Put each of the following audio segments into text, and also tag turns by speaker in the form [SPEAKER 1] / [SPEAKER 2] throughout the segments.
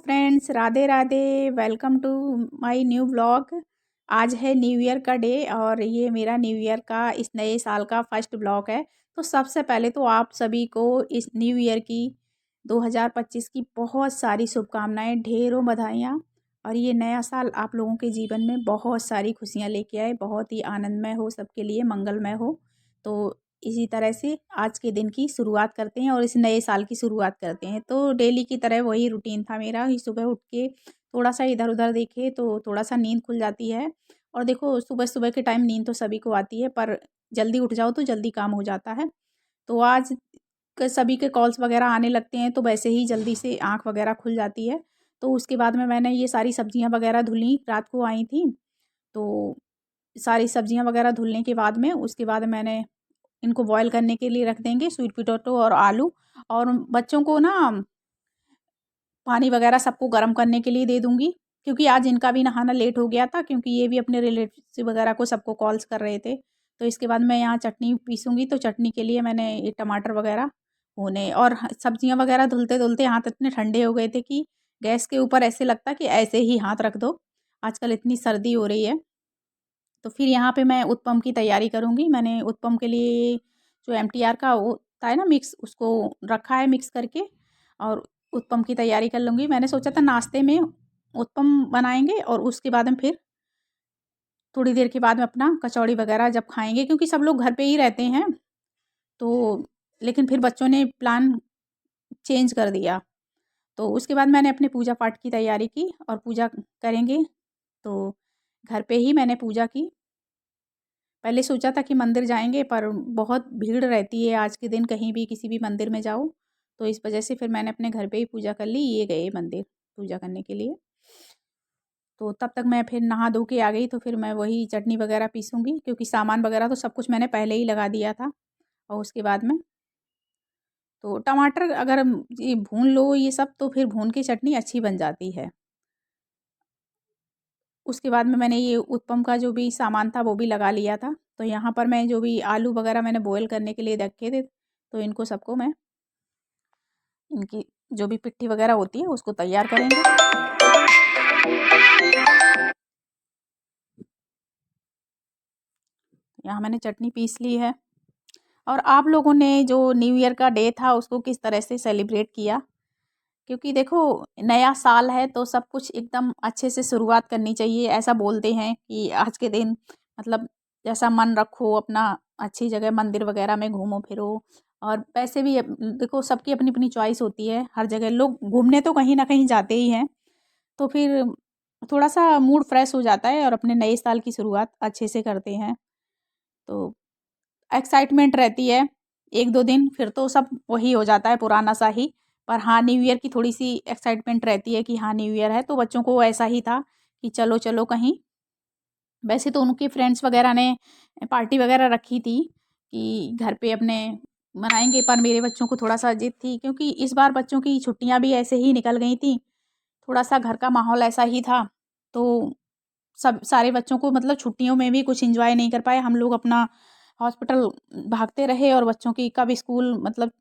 [SPEAKER 1] Friends, Radhe Radhe. Welcome to my new vlog. आज है new year का डे और ये मेरा न्यू ईयर का इस नए साल का फर्स्ट व्लॉग है। तो सबसे पहले तो आप सभी को इस न्यू ईयर की 2025 की बहुत सारी शुभकामनाएं, ढेरों बधाइयाँ। और ये नया साल आप लोगों के जीवन में बहुत सारी खुशियाँ लेके आए, बहुत ही आनंदमय हो, सबके लिए मंगलमय हो। तो इसी तरह से आज के दिन की शुरुआत करते हैं और इस नए साल की शुरुआत करते हैं। तो डेली की तरह वही रूटीन था मेरा कि सुबह उठ के थोड़ा सा इधर उधर देखे तो थोड़ा सा नींद खुल जाती है। और देखो, सुबह सुबह के टाइम नींद तो सभी को आती है, पर जल्दी उठ जाओ तो जल्दी काम हो जाता है। तो आज सभी के कॉल्स वगैरह आने लगते हैं, तो वैसे ही जल्दी से आँख वगैरह खुल जाती है। तो उसके बाद में मैंने ये सारी सब्जियां वगैरह धुली, रात को आई थी। तो सारी सब्जियां वगैरह धुलने के बाद में उसके बाद मैंने इनको बॉईल करने के लिए रख देंगे, स्वीट पोटैटो और आलू। और बच्चों को ना पानी वगैरह सबको गर्म करने के लिए दे दूँगी, क्योंकि आज इनका भी नहाना लेट हो गया था, क्योंकि ये भी अपने रिलेटिव वगैरह को सबको कॉल्स कर रहे थे। तो इसके बाद मैं यहाँ चटनी पीसूँगी, तो चटनी के लिए मैंने ये टमाटर वगैरह भूने और सब्जियाँ वगैरह धुलते-धुलते हाथ इतने ठंडे हो गए थे कि गैस के ऊपर ऐसे लगता कि ऐसे ही हाथ रख दो। आजकल इतनी सर्दी हो रही है। तो फिर यहाँ पे मैं उत्पम की तैयारी करूँगी। मैंने उत्पम के लिए जो एमटीआर का वो होता है ना मिक्स, उसको रखा है मिक्स करके, और उत्पम की तैयारी कर लूँगी। मैंने सोचा था नाश्ते में उत्पम बनाएँगे और उसके बाद में फिर थोड़ी देर के बाद में अपना कचौड़ी वगैरह जब खाएँगे, क्योंकि सब लोग घर पे ही रहते हैं। तो लेकिन फिर बच्चों ने प्लान चेंज कर दिया। तो उसके बाद मैंने अपने पूजा पाठ की तैयारी की और पूजा करेंगे, तो घर पे ही मैंने पूजा की। पहले सोचा था कि मंदिर जाएँगे, पर बहुत भीड़ रहती है आज के दिन कहीं भी किसी भी मंदिर में जाओ। तो इस वजह से फिर मैंने अपने घर पे ही पूजा कर ली, ये गए मंदिर पूजा करने के लिए। तो तब तक मैं फिर नहा धो के आ गई, तो फिर मैं वही चटनी वगैरह पीसूँगी, क्योंकि सामान वगैरह तो सब कुछ मैंने पहले ही लगा दिया था। और उसके बाद में तो टमाटर अगर ये भून लो ये सब, तो फिर भून के चटनी अच्छी बन जाती है। उसके बाद में मैंने ये उत्पम का जो भी सामान था वो भी लगा लिया था। तो यहाँ पर मैं जो भी आलू वगैरह मैंने बॉयल करने के लिए रखे थे, तो इनको सबको मैं इनकी जो भी पिट्ठी वगैरह होती है उसको तैयार करेंगे। यहाँ मैंने चटनी पीस ली है। और आप लोगों ने जो न्यू ईयर का डे था उसको किस तरह से सेलिब्रेट किया? क्योंकि देखो, नया साल है तो सब कुछ एकदम अच्छे से शुरुआत करनी चाहिए। ऐसा बोलते हैं कि आज के दिन मतलब जैसा मन रखो अपना, अच्छी जगह मंदिर वगैरह में घूमो फिरो। और वैसे भी देखो, सबकी अपनी अपनी चॉइस होती है। हर जगह लोग घूमने तो कहीं ना कहीं जाते ही हैं। तो फिर थोड़ा सा मूड फ्रेश हो जाता है और अपने नए साल की शुरुआत अच्छे से करते हैं। तो एक्साइटमेंट रहती है 1-2 दिन, फिर तो सब वही हो जाता है पुराना सा ही। पर हाँ, न्यू ईयर की थोड़ी-सी एक्साइटमेंट रहती है कि हाँ, न्यू ईयर है, तो बच्चों को ऐसा ही था कि चलो, चलो कहीं। वैसे तो उनके फ्रेंड्स वगैरह ने पार्टी वगैरह रखी थी कि घर पे अपने मनाएँगे, पर मेरे बच्चों को थोड़ा-सा ज़िद थी, क्योंकि इस बार बच्चों की छुट्टियाँ भी ऐसे ही निकल गई थी। थोड़ा-सा घर का माहौल ऐसा ही था, तो सब सारे बच्चों को मतलब छुट्टियों में भी कुछ एन्जॉय नहीं कर पाए। हम लोग अपना हॉस्पिटल भागते रहे और बच्चों की कब स्कूल मतलब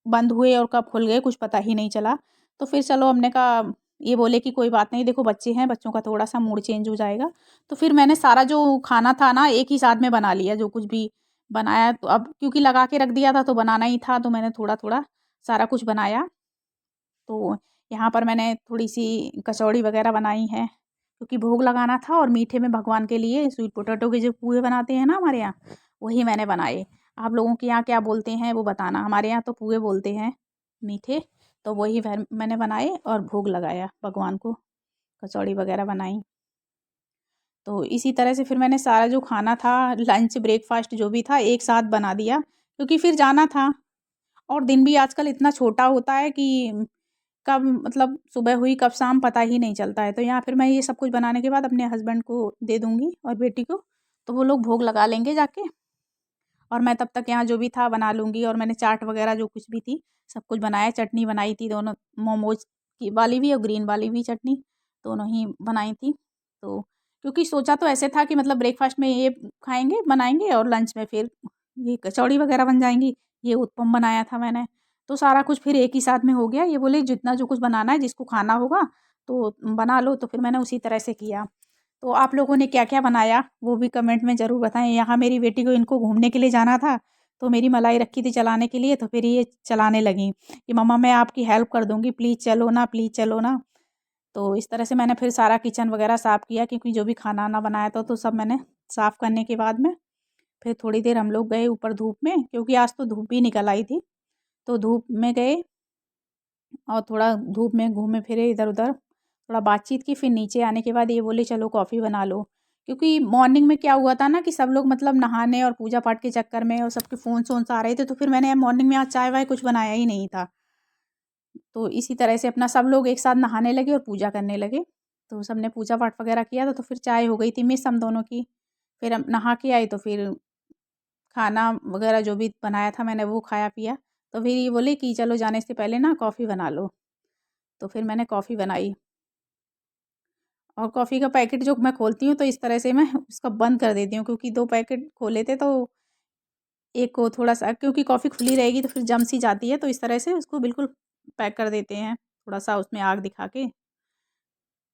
[SPEAKER 1] बंद हुए और कब खुल गए कुछ पता ही नहीं चला। तो फिर चलो, हमने कहा, ये बोले कि कोई बात नहीं, देखो बच्चे हैं, बच्चों का थोड़ा-सा मूड चेंज हो जाएगा। तो फिर मैंने सारा जो खाना था ना एक ही साथ में बना लिया, जो कुछ भी बनाया। तो अब क्योंकि लगा के रख दिया था तो बनाना ही था, तो मैंने थोड़ा-थोड़ा सारा कुछ बनाया। तो यहाँ पर मैंने थोड़ी-सी कचौड़ी वगैरह बनाई हैं, क्योंकि भोग लगाना था। और मीठे में भगवान के लिए स्वीट पोटैटो के जो पूए बनाते हैं ना हमारे यहाँ, वही मैंने बनाए। आप लोगों के यहाँ क्या बोलते हैं वो बताना। हमारे यहाँ तो पूए बोलते हैं मीठे। तो वही मैंने बनाए और भोग लगाया भगवान को, कचौड़ी वगैरह बनाई। तो इसी तरह से फिर मैंने सारा जो खाना था, लंच ब्रेकफ़ास्ट जो भी था एक साथ बना दिया, क्योंकि फिर जाना था। और दिन भी आजकल इतना छोटा होता है कि कब मतलब सुबह हुई कब शाम पता ही नहीं चलता है। तो यहाँ फिर मैं ये सब कुछ बनाने के बाद अपने हस्बैंड को दे दूँगी और बेटी को, तो वो लोग भोग लगा लेंगे जाके। और मैं तब तक यहाँ जो भी था बना लूँगी। और मैंने चाट वगैरह जो कुछ भी थी सब कुछ बनाया, चटनी बनाई थी, दोनों मोमोज़ की वाली भी और ग्रीन वाली भी चटनी, दोनों ही बनाई थी। तो क्योंकि सोचा तो ऐसे था कि मतलब ब्रेकफ़ास्ट में ये खाएँगे बनाएँगे और लंच में फिर ये कचौड़ी वगैरह बन जाएँगी। ये उत्पम बनाया था मैंने। तो सारा कुछ फिर एक ही साथ में हो गया। ये बोले जितना जो कुछ बनाना है, जिसको खाना होगा तो बना लो, तो फिर मैंने उसी तरह से किया। तो आप लोगों ने क्या-क्या बनाया वो भी कमेंट में ज़रूर बताएँ। यहाँ मेरी बेटी को इनको घूमने के लिए जाना था, तो मेरी मलाई रखी थी चलाने के लिए, तो फिर ये चलाने लगी कि मम्मा मैं आपकी हेल्प कर दूँगी, प्लीज़ चलो ना, प्लीज़ चलो ना। तो इस तरह से मैंने फिर सारा किचन वगैरह साफ़ किया, क्योंकि जो भी खाना-वाना बनाया था तो सब मैंने साफ़ करने के बाद में फिर थोड़ी देर हम लोग गए ऊपर धूप में, क्योंकि आज तो धूप भी निकल आई थी। तो धूप में गए और थोड़ा धूप में घूमे फिरे इधर-उधर, थोड़ा बातचीत की, फिर नीचे आने के बाद ये बोले चलो कॉफ़ी बना लो। क्योंकि मॉर्निंग में क्या हुआ था ना कि सब लोग मतलब नहाने और पूजा-पाठ के चक्कर में और सबके फ़ोन्स-वोन्स आ रहे थे, तो फिर मैंने मॉर्निंग में आज चाय-वाय कुछ बनाया ही नहीं था। तो इसी तरह से अपना सब लोग एक साथ नहाने लगे और पूजा करने लगे। तो सबने पूजा-पाठ वगैरह किया था, तो फिर चाय हो गई थी मिस हम दोनों की। फिर हम नहा के आए तो फिर खाना वगैरह जो भी बनाया था मैंने वो खाया-पिया। तो फिर ये बोले कि चलो जाने से पहले ना कॉफ़ी बना लो। तो फिर मैंने कॉफ़ी बनाई और कॉफ़ी का पैकेट जो मैं खोलती हूँ तो इस तरह से मैं उसका बंद कर देती हूँ, क्योंकि 2 पैकेट खोले थे तो एक को थोड़ा-सा, क्योंकि कॉफ़ी खुली रहेगी तो फिर जम सी जाती है, तो इस तरह से उसको बिल्कुल पैक कर देते हैं, थोड़ा-सा उसमें आग दिखा के।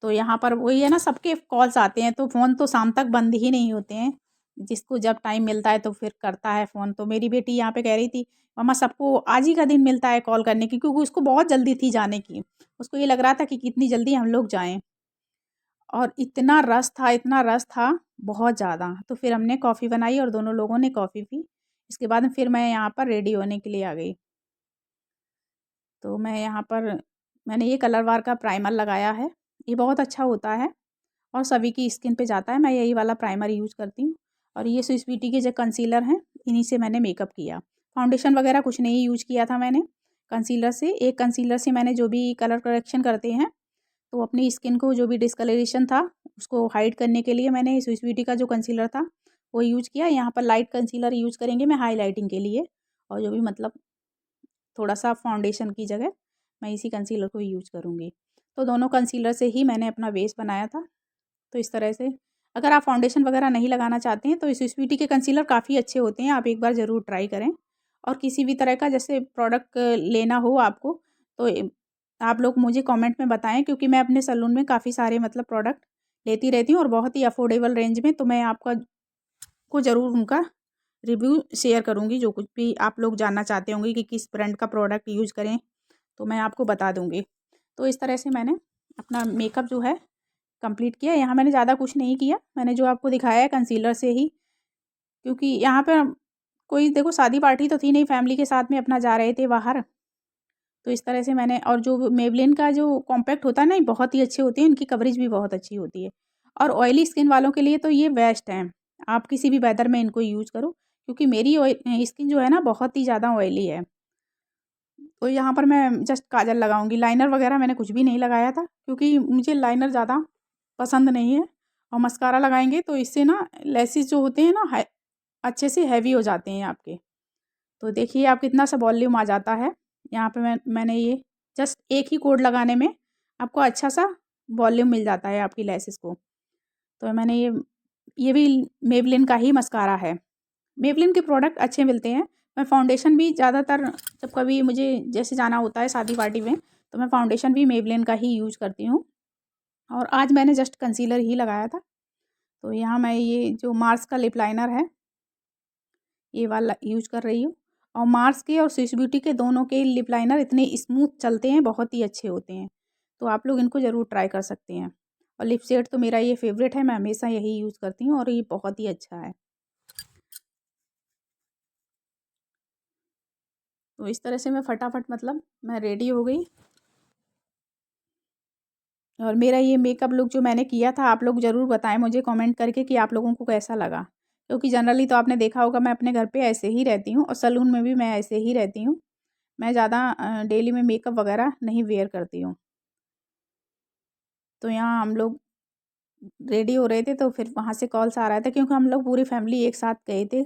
[SPEAKER 1] तो यहाँ पर वही है ना, सबके कॉल्स आते हैं तो फ़ोन तो शाम तक बंद ही नहीं होते हैं। जिसको जब टाइम मिलता है तो फिर करता है फ़ोन। तो मेरी बेटी यहाँ पे कह रही थी, मम्मा सबको आज ही का दिन मिलता है कॉल करने की, क्योंकि उसको बहुत जल्दी थी जाने की। उसको ये लग रहा था कि कितनी जल्दी हम लोग जाएँ। और इतना रश था, बहुत ज़्यादा। तो फिर हमने कॉफ़ी बनाई और दोनों लोगों ने कॉफ़ी पी। इसके बाद फिर मैं यहाँ पर रेडी होने के लिए आ गई। तो मैं यहाँ पर मैंने ये कलर वार का प्राइमर लगाया है। ये बहुत अच्छा होता है और सभी की स्किन पे जाता है। मैं यही वाला प्राइमर यूज़ करती हूँ और ये स्विस ब्यूटी के जो कंसीलर हैं, इन्हीं से मैंने मेकअप किया। फाउंडेशन वगैरह कुछ नहीं यूज़ किया था मैंने। कंसीलर से एक कंसीलर से मैंने जो भी कलर करेक्शन करते हैं, तो अपनी स्किन को जो भी डिस्कलरेशन था, उसको हाइड करने के लिए मैंने स्विस ब्यूटी का जो कंसीलर था, वो यूज़ किया। यहाँ पर लाइट कंसीलर यूज़ करेंगे मैं हाइलाइटिंग के लिए, और जो भी मतलब थोड़ा-सा फाउंडेशन की जगह मैं इसी कंसीलर को यूज़ करूँगी। तो दोनों कंसीलर से ही मैंने अपना बेस बनाया था। तो इस तरह से अगर आप फाउंडेशन वगैरह नहीं लगाना चाहते हैं तो इस स्वीटी के कंसीलर काफ़ी अच्छे होते हैं, आप एक बार ज़रूर ट्राई करें। और किसी भी तरह का जैसे प्रोडक्ट लेना हो आपको, तो आप लोग मुझे कमेंट में बताएँ, क्योंकि मैं अपने सैलून में काफ़ी सारे मतलब प्रोडक्ट लेती रहती हूँ और बहुत ही अफोर्डेबल रेंज में। तो मैं आपका को ज़रूर उनका रिव्यू शेयर करूँगी, जो कुछ भी आप लोग जानना चाहते होंगे कि किस ब्रांड का प्रोडक्ट यूज़ करें, तो मैं आपको बता दूँगी। तो इस तरह से मैंने अपना मेकअप जो है कंप्लीट किया। यहाँ मैंने ज़्यादा कुछ नहीं किया, मैंने जो आपको दिखाया है कंसीलर से ही, क्योंकि यहाँ पे कोई देखो शादी पार्टी तो थी नहीं, फैमिली के साथ में अपना जा रहे थे बाहर। तो इस तरह से मैंने, और जो मेबलिन का जो कॉम्पैक्ट होता है ना, ये बहुत ही अच्छे होते हैं, इनकी कवरेज भी बहुत अच्छी होती है। और ऑयली स्किन वालों के लिए तो ये बेस्ट है, आप किसी भी वेदर में इनको यूज़ करो, क्योंकि मेरी स्किन जो है ना बहुत ही ज़्यादा ऑयली है। तो यहाँ पर मैं जस्ट काजल लगाऊंगी, लाइनर वगैरह मैंने कुछ भी नहीं लगाया था, क्योंकि मुझे लाइनर ज़्यादा पसंद नहीं है। और मस्कारा लगाएंगे तो इससे ना लेसिस जो होते हैं ना अच्छे से हैवी हो जाते हैं आपके। तो देखिए आप कितना सा वॉल्यूम आ जाता है। यहाँ पे मैंने ये जस्ट एक ही कोड लगाने में आपको अच्छा सा वॉल्यूम मिल जाता है आपकी लेसिस को। तो मैंने ये भी मेबलिन का ही मस्कारा है। मेबलिन के प्रोडक्ट अच्छे मिलते हैं। मैं फाउंडेशन भी ज़्यादातर जब कभी मुझे जैसे जाना होता है शादी पार्टी में, तो मैं फाउंडेशन भी मेबलिन का ही यूज़ करती हूँ। और आज मैंने जस्ट कंसीलर ही लगाया था। तो यहाँ मैं ये जो मार्स का लिप लाइनर है, ये वाला यूज़ कर रही हूँ। और मार्स के और स्विस ब्यूटी के दोनों के लिप लाइनर इतने स्मूथ चलते हैं, बहुत ही अच्छे होते हैं। तो आप लोग इनको ज़रूर ट्राई कर सकते हैं। और लिप शेड तो मेरा ये फ़ेवरेट है, मैं हमेशा यही यूज़ करती हूँ और ये बहुत ही अच्छा है। तो इस तरह से मैं फटाफट मतलब मैं रेडी हो गई। और मेरा ये मेकअप लुक जो मैंने किया था, आप लोग ज़रूर बताएं मुझे कमेंट करके कि आप लोगों को कैसा लगा। क्योंकि जनरली तो आपने देखा होगा मैं अपने घर पे ऐसे ही रहती हूँ और सैलून में भी मैं ऐसे ही रहती हूँ। मैं ज़्यादा डेली में मेकअप वगैरह नहीं वेयर करती हूँ। तो यहाँ हम लोग रेडी हो रहे थे तो फिर वहाँ से कॉल्स आ रहा था, क्योंकि हम लोग पूरी फैमिली एक साथ गए थे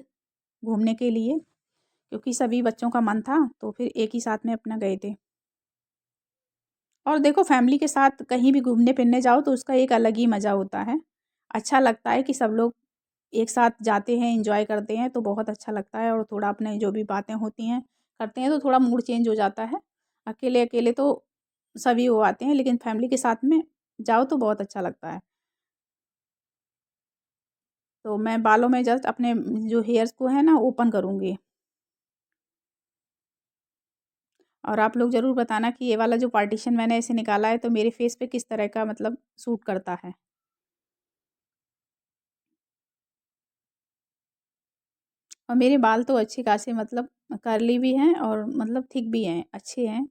[SPEAKER 1] घूमने के लिए, क्योंकि सभी बच्चों का मन था तो फिर एक ही साथ में अपना गए थे। और देखो फैमिली के साथ कहीं भी घूमने फिरने जाओ तो उसका एक अलग ही मज़ा होता है। अच्छा लगता है कि सब लोग एक साथ जाते हैं, एंजॉय करते हैं, तो बहुत अच्छा लगता है। और थोड़ा अपने जो भी बातें होती हैं करते हैं तो थोड़ा मूड चेंज हो जाता है। अकेले अकेले तो सभी वो आते हैं, लेकिन फैमिली के साथ में जाओ तो बहुत अच्छा लगता है। तो मैं बालों में जस्ट अपने जो हेयर्स को है ना ओपन करूँगी। और आप लोग ज़रूर बताना कि ये वाला जो पार्टीशन मैंने ऐसे निकाला है तो मेरे फेस पे किस तरह का मतलब सूट करता है। और मेरे बाल तो अच्छे खासे मतलब कर्ली भी हैं और मतलब थिक भी हैं, अच्छे हैं।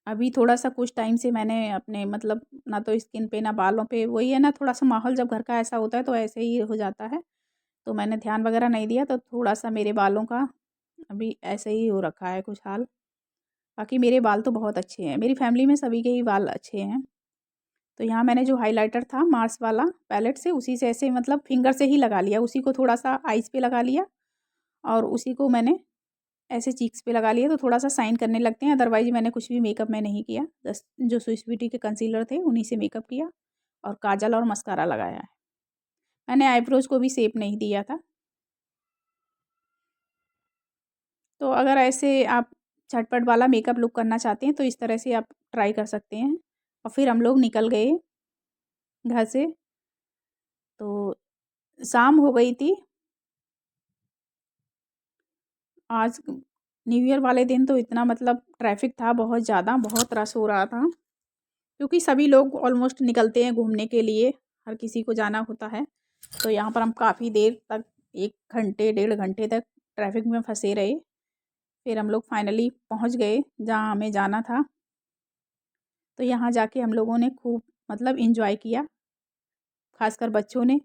[SPEAKER 1] अभी थोड़ा-सा कुछ टाइम से मैंने अपने मतलब ना तो स्किन पे ना बालों पे, वही है ना, थोड़ा-सा माहौल जब घर का ऐसा होता है तो ऐसे ही हो जाता है। तो मैंने ध्यान वगैरह नहीं दिया तो थोड़ा-सा मेरे बालों का अभी ऐसे ही हो रखा है कुछ हाल। बाकी मेरे बाल तो बहुत अच्छे हैं, मेरी फैमिली में सभी के ही बाल अच्छे हैं। तो यहाँ मैंने जो हाइलाइटर था मार्स वाला पैलेट से, उसी से ऐसे मतलब फिंगर से ही लगा लिया, उसी को थोड़ा-सा आइज़ पे लगा लिया और उसी को मैंने ऐसे चीक्स पे लगा लिया तो थोड़ा-सा शाइन करने लगते हैं। अदरवाइज़ मैंने कुछ भी मेकअप में नहीं किया, जस्ट जो स्विस ब्यूटी के कंसीलर थे उन्हीं से मेकअप किया और काजल और मस्कारा लगाया है। मैंने आईब्रोज़ को भी शेप नहीं दिया था। तो अगर ऐसे आप झटपट वाला मेकअप लुक करना चाहते हैं तो इस तरह से आप ट्राई कर सकते हैं। और फिर हम लोग निकल गए घर से। तो शाम हो गई थी। आज न्यू ईयर वाले दिन तो इतना मतलब ट्रैफ़िक था बहुत ज़्यादा, बहुत रश हो रहा था। क्योंकि सभी लोग ऑलमोस्ट निकलते हैं घूमने के लिए, हर किसी को जाना होता है। तो यहाँ पर हम काफ़ी देर तक 1 घंटे, डेढ़ घंटे तक ट्रैफ़िक में फँसे रहे। फिर हम लोग फाइनली पहुँच गए जहाँ हमें जाना था। तो यहाँ जाके हम लोगों ने खूब मतलब एन्जॉय किया, ख़ासकर बच्चों ने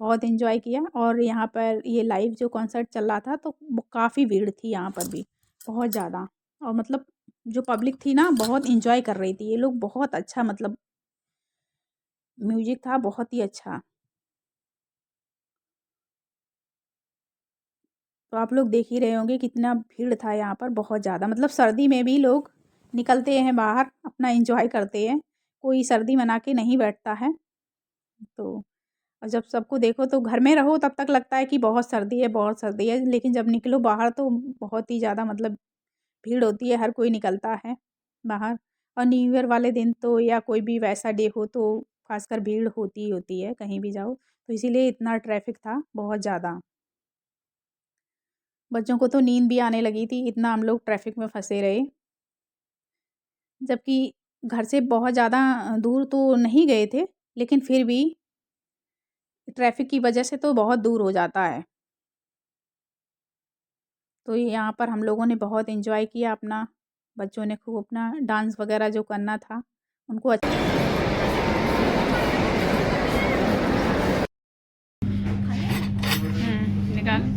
[SPEAKER 1] बहुत एन्जॉय किया। और यहाँ पर ये लाइव जो कॉन्सर्ट चल रहा था तो वो काफ़ी भीड़ थी यहाँ पर भी, बहुत ज़्यादा। और मतलब जो पब्लिक थी ना बहुत एन्जॉय कर रही थी, ये लोग बहुत अच्छा मतलब म्यूज़िक था बहुत ही अच्छा। तो आप लोग देख ही रहे होंगे कितना भीड़ था यहाँ पर, बहुत ज़्यादा। मतलब सर्दी में भी लोग निकलते हैं बाहर, अपना एन्जॉय करते हैं, कोई सर्दी मना के नहीं बैठता है। तो और जब सबको देखो तो घर में रहो तब तक लगता है कि बहुत सर्दी है, बहुत सर्दी है, लेकिन जब निकलो बाहर तो बहुत ही ज़्यादा मतलब भीड़ होती है, हर कोई निकलता है बाहर। और न्यू ईयर वाले दिन तो या कोई भी वैसा डे हो तो ख़ासकर भीड़ होती ही होती है, कहीं भी जाओ। तो इसीलिए इतना ट्रैफ़िक था, बहुत ज़्यादा। बच्चों को तो नींद भी आने लगी थी, इतना हम लोग ट्रैफ़िक में फँसे रहे। जबकि घर से बहुत ज़्यादा दूर तो नहीं गए थे, लेकिन फिर भी ट्रैफ़िक की वजह से तो बहुत दूर हो जाता है। तो यहाँ पर हम लोगों ने बहुत एन्जॉय किया अपना, बच्चों ने खूब अपना डांस वग़ैरह जो करना था, उनको निकाल।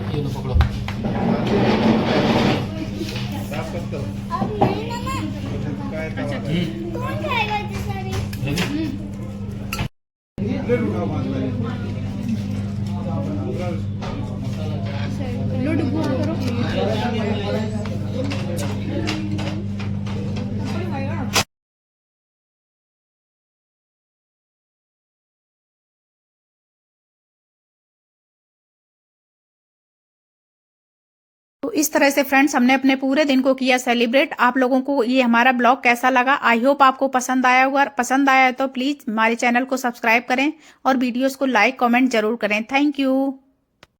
[SPEAKER 2] ये लो पकड़ो।
[SPEAKER 3] कौन खाएगा इतनी सारी? लो डुबो करो।
[SPEAKER 1] तो इस तरह से फ्रेंड्स हमने अपने पूरे दिन को किया सेलिब्रेट। आप लोगों को ये हमारा ब्लॉग कैसा लगा? आई होप आपको पसंद आया होगा। पसंद आया है तो प्लीज़ हमारे चैनल को सब्सक्राइब करें और वीडियोस को लाइक कमेंट जरूर करें। Thank you.